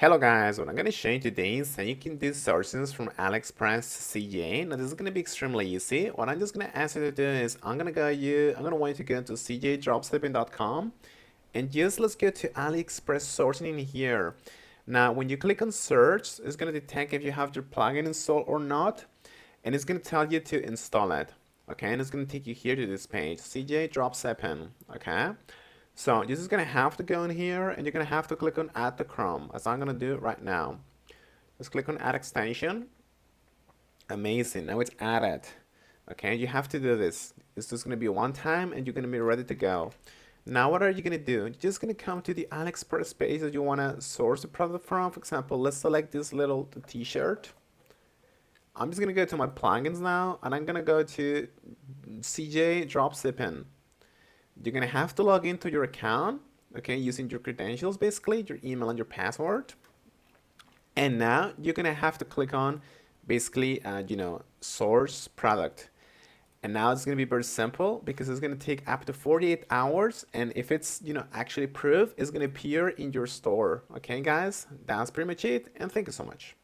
Hello guys, what I'm going to show you today is that you can do sourcings from Aliexpress to CJ. Now this is going to be extremely easy. What I'm just going to ask you to do is I'm going to want you to go to CjDropshipping.com and just let's go to Aliexpress sourcing in here. Now when you click on search, it's going to detect if you have your plugin installed or not, and it's going to tell you to install it. Okay, and it's going to take you here to this page, CjDropshipping. Okay. So you're just gonna have to go in here and you're gonna have to click on add to Chrome, as I'm gonna do right now. Just click on add extension. Amazing, now it's added. Okay, you have to do this. It's just gonna be one time and you're gonna be ready to go. Now what are you gonna do? You're just gonna come to the Aliexpress page that you wanna source the product from. For example, let's select this little t-shirt. I'm just gonna go to my plugins now and I'm gonna go to CjDropshipping. You're gonna have to log into your account, okay, using your credentials, basically your email and your password. And now you're gonna have to click on basically source product. And now it's gonna be very simple because it's gonna take up to 48 hours, and if it's actually approved, it's gonna appear in your store. Okay guys, that's pretty much it, and thank you so much.